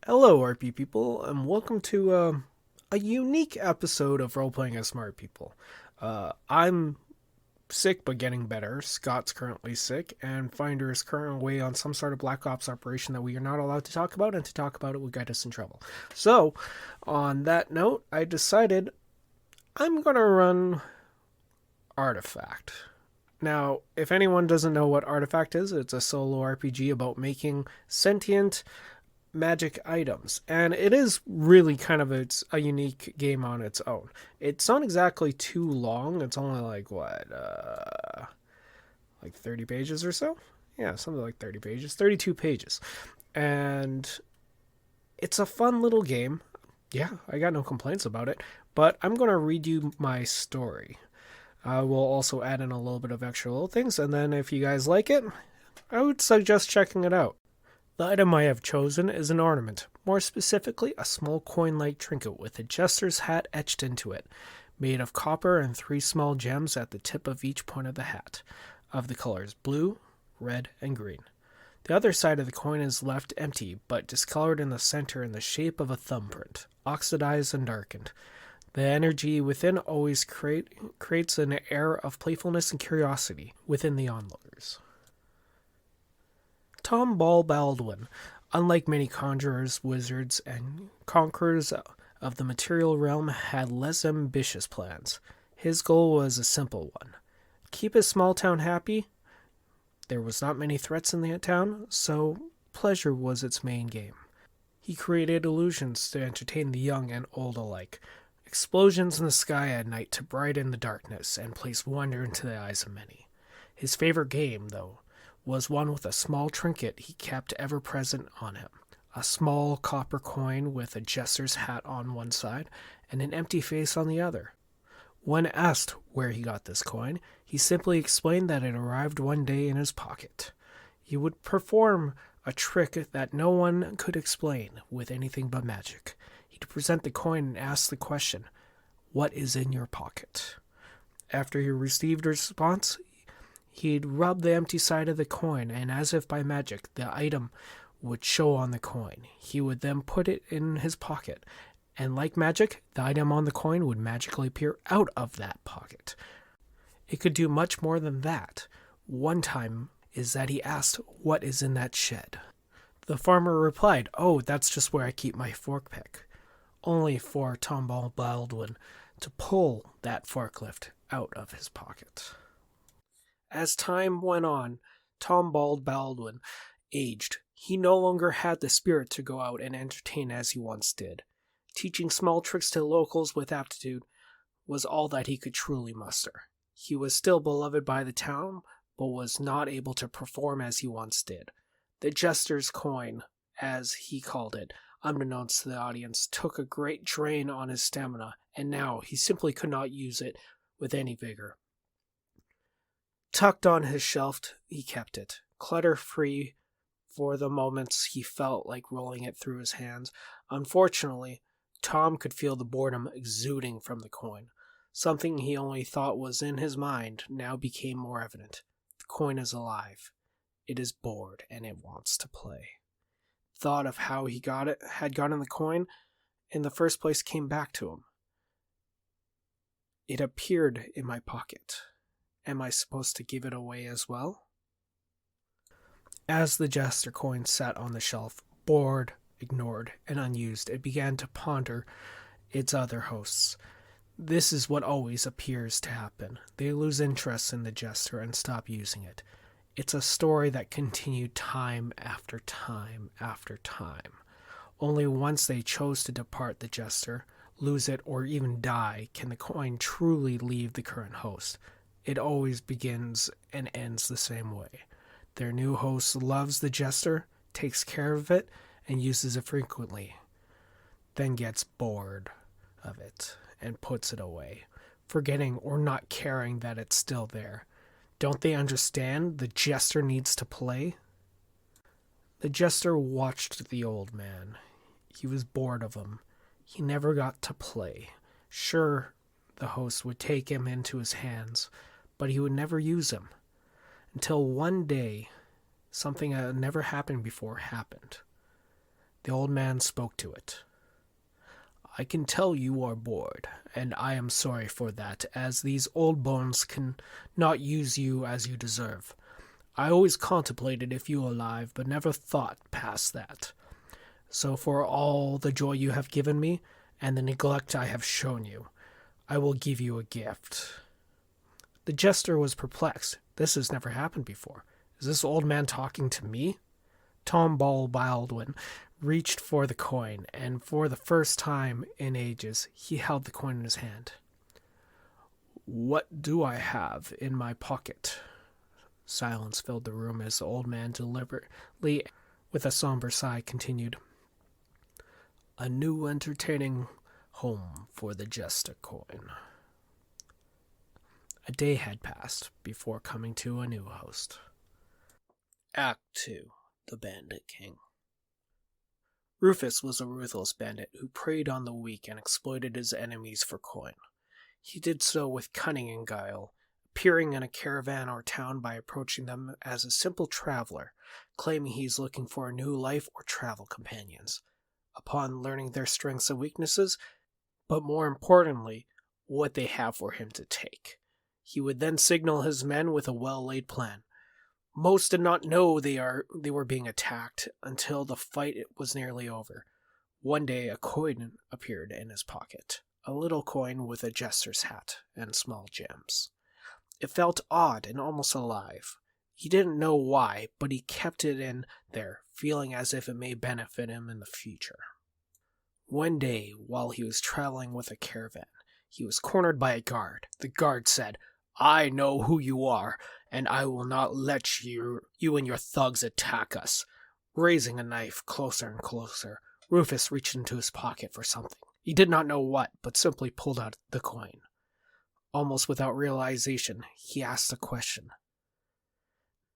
Hello, RP people, and welcome to a unique episode of Role Playing as Smart People. I'm sick but getting better. Scott's currently sick, and Finder is currently away on some sort of Black Ops operation that we are not allowed to talk about, and to talk about it would get us in trouble. So, on that note, I decided I'm gonna run Artefact. Now, if anyone doesn't know what Artefact is, it's a solo RPG about making sentient magic items, and it is really kind of a unique game on its own. It's not exactly too long. It's only like like 30 pages or so. Yeah, something like 30 pages, 32 pages. And it's a fun little game. Yeah, I got no complaints about it, but I'm going to read you my story. I will also add in a little bit of extra little things, and then if you guys like it, I would suggest checking it out. The item I have chosen is an ornament, more specifically a small coin-like trinket with a jester's hat etched into it, made of copper and 3 small gems at the tip of each point of the hat, of the colors blue, red, and green. The other side of the coin is left empty, but discolored in the center in the shape of a thumbprint, oxidized and darkened. The energy within always creates an air of playfulness and curiosity within the onlookers. Tom Baldwin, unlike many conjurers, wizards, and conquerors of the material realm, had less ambitious plans. His goal was a simple one: keep his small town happy. There was not many threats in the town, so pleasure was its main game. He created illusions to entertain the young and old alike, explosions in the sky at night to brighten the darkness and place wonder into the eyes of many. His favorite game, though, was one with a small trinket he kept ever present on him, a small copper coin with a jester's hat on one side and an empty face on the other. When asked where he got this coin, he simply explained that it arrived one day in his pocket. He would perform a trick that no one could explain with anything but magic. He'd present the coin and ask the question, "What is in your pocket?" After he received a response, he'd rub the empty side of the coin, and as if by magic, the item would show on the coin. He would then put it in his pocket, and like magic, the item on the coin would magically appear out of that pocket. It could do much more than that. One time is that he asked, "What is in that shed?" The farmer replied, "Oh, that's just where I keep my fork pick," only for Tom Baldwin to pull that forklift out of his pocket. As time went on, Tom Baldwin aged. He no longer had the spirit to go out and entertain as he once did. Teaching small tricks to locals with aptitude was all that he could truly muster. He was still beloved by the town, but was not able to perform as he once did. The jester's coin, as he called it, unbeknownst to the audience, took a great drain on his stamina, and now he simply could not use it with any vigor. Tucked on his shelf, he kept it, clutter-free for the moments he felt like rolling it through his hands. Unfortunately, Tom could feel the boredom exuding from the coin. Something he only thought was in his mind now became more evident. The coin is alive. It is bored, and it wants to play. Thought of how he had gotten the coin in the first place came back to him. It appeared in my pocket. Am I supposed to give it away as well? As the jester coin sat on the shelf, bored, ignored, and unused, it began to ponder its other hosts. This is what always appears to happen. They lose interest in the jester and stop using it. It's a story that continued time after time after time. Only once they chose to depart the jester, lose it, or even die, can the coin truly leave the current host. It always begins and ends the same way. Their new host loves the jester, takes care of it, and uses it frequently, then gets bored of it and puts it away, forgetting or not caring that it's still there. Don't they understand the jester needs to play? The jester watched the old man. He was bored of him. He never got to play. Sure, the host would take him into his hands, but he would never use him. Until one day, something that had never happened before happened. The old man spoke to it. I can tell you are bored, and I am sorry for that, as these old bones can not use you as you deserve. I always contemplated if you were alive, but never thought past that. So for all the joy you have given me, and the neglect I have shown you, I will give you a gift. The jester was perplexed. This has never happened before. Is this old man talking to me? Tom Baldwin reached for the coin, and for the first time in ages, he held the coin in his hand. What do I have in my pocket? Silence filled the room as the old man deliberately, with a somber sigh, continued. A new entertaining home for the jester coin. A day had passed before coming to a new host. Act 2. The Bandit King. Rufus was a ruthless bandit who preyed on the weak and exploited his enemies for coin. He did so with cunning and guile, appearing in a caravan or town by approaching them as a simple traveler, claiming he is looking for a new life or travel companions. Upon learning their strengths and weaknesses, but more importantly, what they have for him to take, he would then signal his men with a well-laid plan. Most did not know they were being attacked until the fight was nearly over. One day a coin appeared in his pocket, a little coin with a jester's hat and small gems. It felt odd and almost alive. He didn't know why, but he kept it in there, feeling as if it may benefit him in the future. One day, while he was traveling with a caravan, he was cornered by a guard. The guard said, I know who you are, and I will not let you and your thugs attack us. Raising a knife closer and closer, Rufus reached into his pocket for something. He did not know what, but simply pulled out the coin. Almost without realization, he asked a question.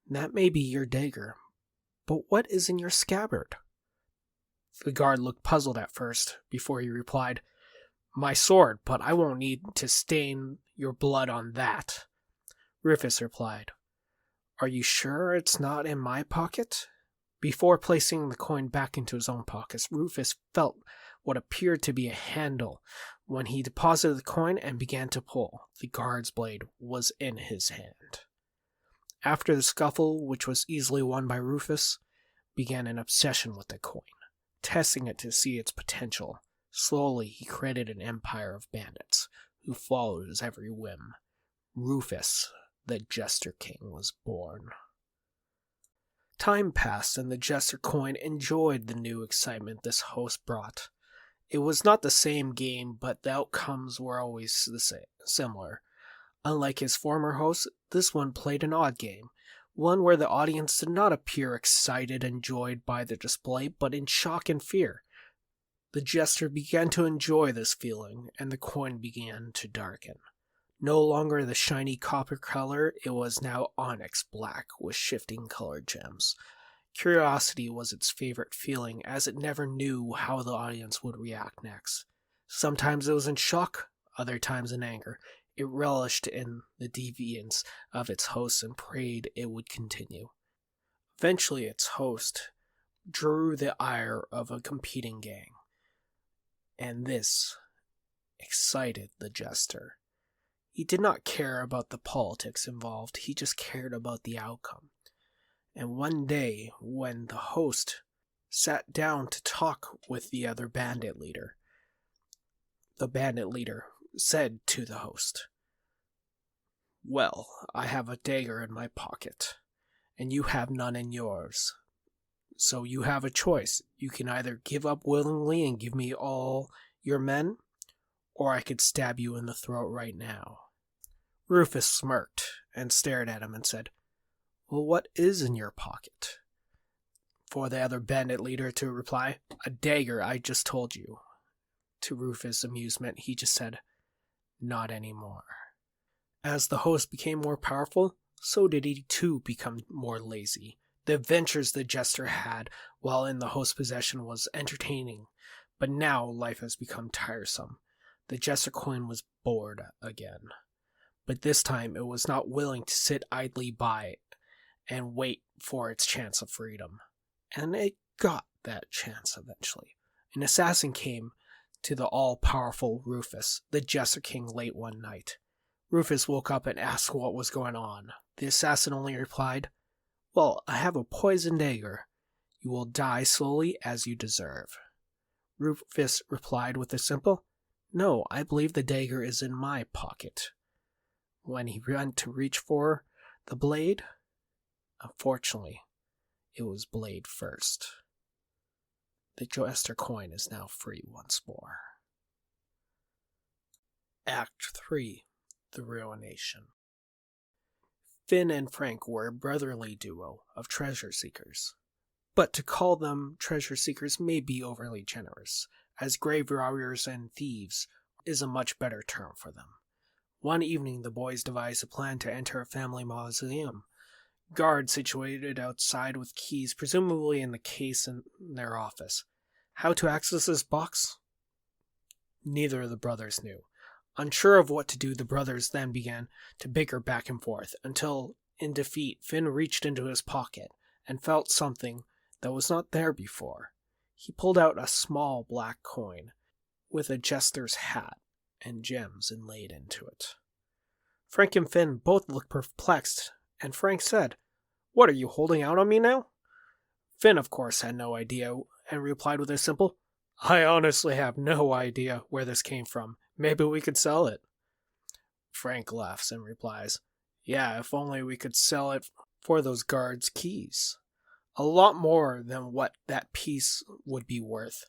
That may be your dagger, but what is in your scabbard? The guard looked puzzled at first, before he replied, My sword, but I won't need to stain your blood on that. Rufus replied, Are you sure it's not in my pocket? Before placing the coin back into his own pockets, Rufus felt what appeared to be a handle. When he deposited the coin and began to pull, the guard's blade was in his hand. After the scuffle, which was easily won by Rufus, began an obsession with the coin, testing it to see its potential. Slowly, he created an empire of bandits who followed his every whim. Rufus, the Jester King, was born. Time passed, and the Jester coin enjoyed the new excitement this host brought. It was not the same game, but the outcomes were always similar. Unlike his former host, this one played an odd game, one where the audience did not appear excited and joyed by the display, but in shock and fear. The jester began to enjoy this feeling, and the coin began to darken. No longer the shiny copper color, it was now onyx black with shifting colored gems. Curiosity was its favorite feeling, as it never knew how the audience would react next. Sometimes it was in shock, other times in anger. It relished in the deviance of its host and prayed it would continue. Eventually its host drew the ire of a competing gang, and this excited the jester. He did not care about the politics involved, he just cared about the outcome. And one day, when the host sat down to talk with the other bandit leader, the bandit leader said to the host, Well, I have a dagger in my pocket, and you have none in yours. So you have a choice. You can either give up willingly and give me all your men, or I could stab you in the throat right now. Rufus smirked and stared at him and said, Well, what is in your pocket? For the other bandit leader to reply, A dagger, I just told you. To Rufus' amusement, he just said, Not anymore. As the host became more powerful, so did he too become more lazy. The adventures the jester had while in the host's possession was entertaining, but now life has become tiresome. The jester coin was bored again. But this time it was not willing to sit idly by and wait for its chance of freedom. And it got that chance eventually. An assassin came to the all-powerful Rufus, the Jester King, late one night. Rufus woke up and asked what was going on. The assassin only replied, "Well, I have a poison dagger. You will die slowly as you deserve." Rufus replied with a simple, "No, I believe the dagger is in my pocket." When he went to reach for the blade, unfortunately, it was blade first. The Jester coin is now free once more. Act 3. The Ruination. Finn and Frank were a brotherly duo of treasure seekers. But to call them treasure seekers may be overly generous, as grave robbers and thieves is a much better term for them. One evening the boys devised a plan to enter a family mausoleum. Guards situated outside with keys, presumably in the case in their office. How to access this box? Neither of the brothers knew. Unsure of what to do, the brothers then began to bicker back and forth, until, in defeat, Finn reached into his pocket and felt something that was not there before. He pulled out a small black coin with a jester's hat and gems inlaid into it. Frank and Finn both looked perplexed, and Frank said, "What, are you holding out on me now?" Finn, of course, had no idea, and replied with a simple, "I honestly have no idea where this came from. Maybe we could sell it." Frank laughs and replies, "Yeah, if only we could sell it for those guards' keys. A lot more than what that piece would be worth."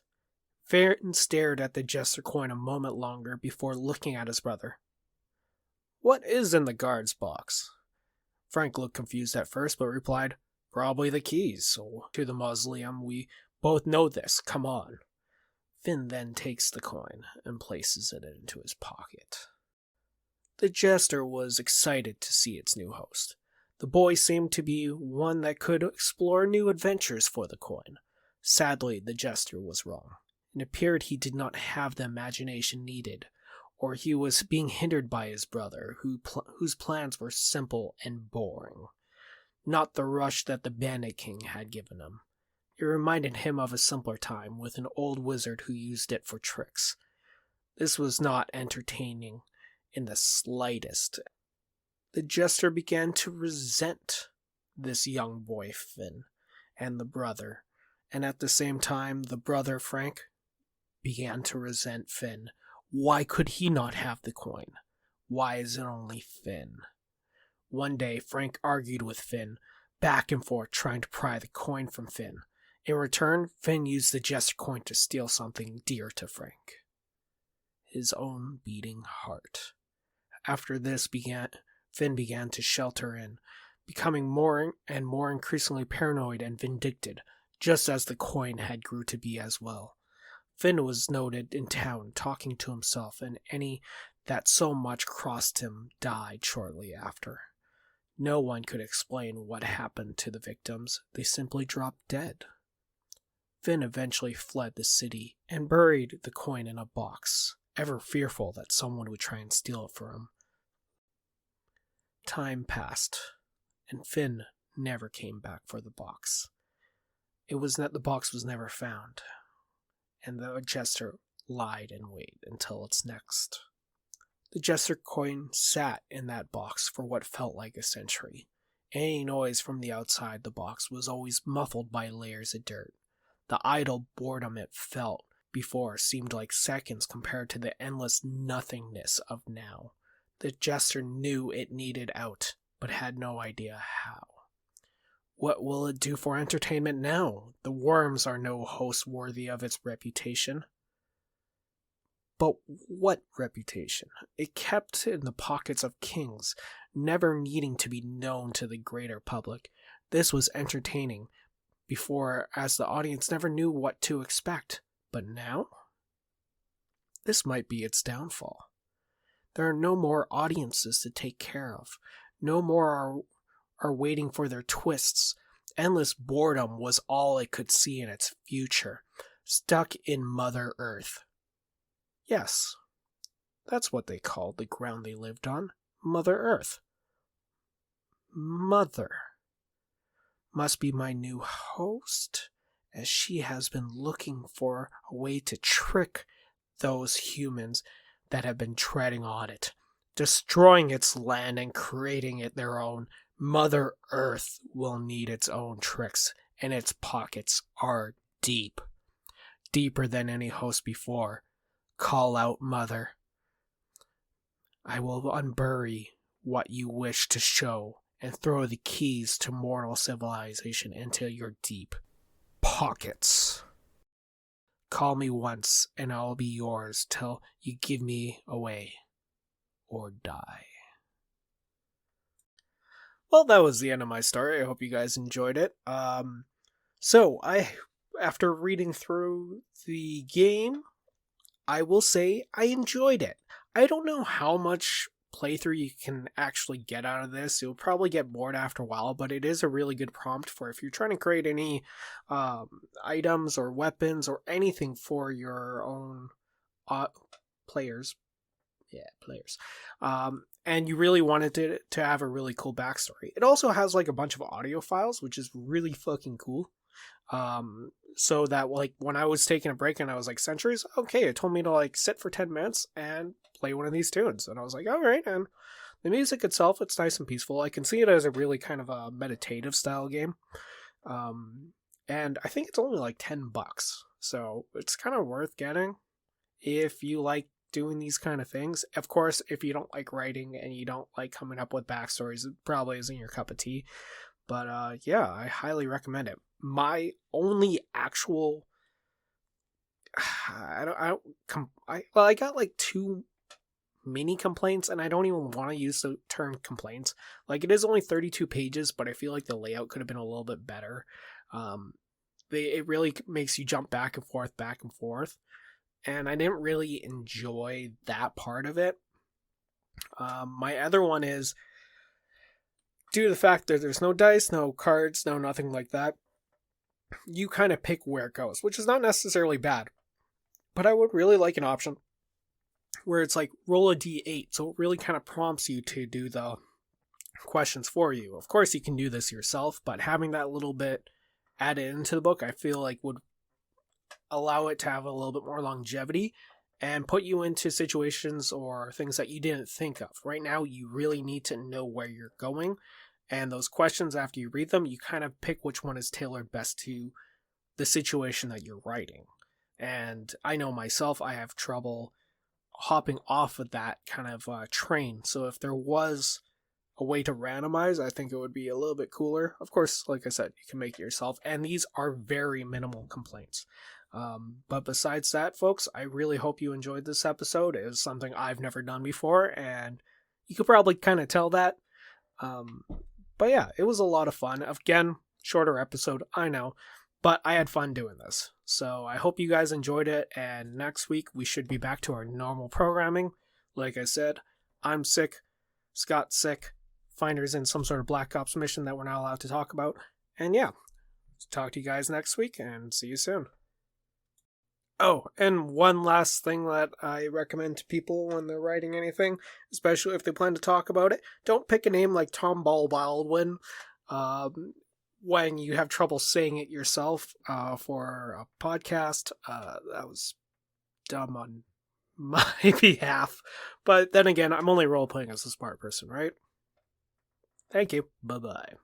Finn stared at the jester coin a moment longer before looking at his brother. "What is in the guard's box?" Frank looked confused at first, but replied, "Probably the keys to the mausoleum. We both know this. Come on." Finn then takes the coin and places it into his pocket. The jester was excited to see its new host. The boy seemed to be one that could explore new adventures for the coin. Sadly, the jester was wrong. It appeared he did not have the imagination needed, or he was being hindered by his brother, whose plans were simple and boring. Not the rush that the Bandit King had given him. It reminded him of a simpler time with an old wizard who used it for tricks. This was not entertaining in the slightest. The jester began to resent this young boy Finn and the brother, and at the same time the brother Frank began to resent Finn. Why could he not have the coin? Why is it only Finn? One day Frank argued with Finn, back and forth trying to pry the coin from Finn. In return, Finn used the jester coin to steal something dear to Frank: his own beating heart. After this, Finn began to shelter in, becoming more and more increasingly paranoid and vindictive, just as the coin had grew to be as well. Finn was noted in town talking to himself, and any that so much crossed him died shortly after. No one could explain what happened to the victims. They simply dropped dead. Finn eventually fled the city and buried the coin in a box, ever fearful that someone would try and steal it from him. Time passed, and Finn never came back for the box. The box was never found, and the jester lied in wait until its next. The jester coin sat in that box for what felt like a century. Any noise from the outside the box was always muffled by layers of dirt. The idle boredom it felt before seemed like seconds compared to the endless nothingness of now. The jester knew it needed out, but had no idea how. What will it do for entertainment now? The worms are no host worthy of its reputation. But what reputation? It kept in the pockets of kings, never needing to be known to the greater public. This was entertaining before, as the audience never knew what to expect. But now? This might be its downfall. There are no more audiences to take care of. No more are waiting for their twists. Endless boredom was all it could see in its future, stuck in Mother Earth. Yes, that's what they called the ground they lived on, Mother Earth. Mother must be my new host, as she has been looking for a way to trick those humans that have been treading on it, destroying its land and creating it their own. Mother Earth will need its own tricks, and its pockets are deep. Deeper than any host before. Call out, Mother. I will unbury what you wish to show and throw the keys to mortal civilization into your deep pockets. Call me once, and I'll be yours till you give me away or die. Well, that was the end of my story. I hope you guys enjoyed it. After reading through the game, I will say I enjoyed it. I don't know how much playthrough you can actually get out of this. You'll probably get bored after a while, but it is a really good prompt for if you're trying to create any items or weapons or anything for your own players. Yeah, players. And you really wanted to have a really cool backstory. It also has like a bunch of audio files, which is really fucking cool. So that like when I was taking a break and I was like Centuries, okay, it told me to like sit for 10 minutes and play one of these tunes. And I was like, all right. And the music itself, it's nice and peaceful. I can see it as a really kind of a meditative style game. And I think it's only like $10. So it's kind of worth getting if you like doing these kind of things. Of course, if you don't like writing and you don't like coming up with backstories, it probably isn't your cup of tea. But yeah, I highly recommend it. My only actual, I got like 2 mini complaints, and I don't even want to use the term complaints. Like, it is only 32 pages, but I feel like the layout could have been a little bit better. It really makes you jump back and forth. And I didn't really enjoy that part of it. My other one is, due to the fact that there's no dice, no cards, no nothing like that, you kind of pick where it goes, which is not necessarily bad. But I would really like an option where it's like roll a d8, so it really kind of prompts you to do the questions for you. Of course, you can do this yourself, but having that little bit added into the book, I feel like would allow it to have a little bit more longevity and put you into situations or things that you didn't think of. Right now, you really need to know where you're going. And those questions, after you read them, you kind of pick which one is tailored best to the situation that you're writing. And I know myself, I have trouble hopping off of that kind of train. So if there was a way to randomize, I think it would be a little bit cooler. Of course, like I said, you can make it yourself. And these are very minimal complaints. But besides that, folks, I really hope you enjoyed this episode. It is something I've never done before, and you could probably kind of tell that. But yeah, it was a lot of fun. Again, shorter episode, I know, but I had fun doing this. So I hope you guys enjoyed it, and next week we should be back to our normal programming. Like I said, I'm sick, Scott's sick, Finder's in some sort of Black Ops mission that we're not allowed to talk about. And yeah, talk to you guys next week, and see you soon. Oh, and one last thing that I recommend to people when they're writing anything, especially if they plan to talk about it, don't pick a name like Tom Baldwin when you have trouble saying it yourself for a podcast. That was dumb on my behalf. But then again, I'm only role-playing as a smart person, right? Thank you. Bye-bye.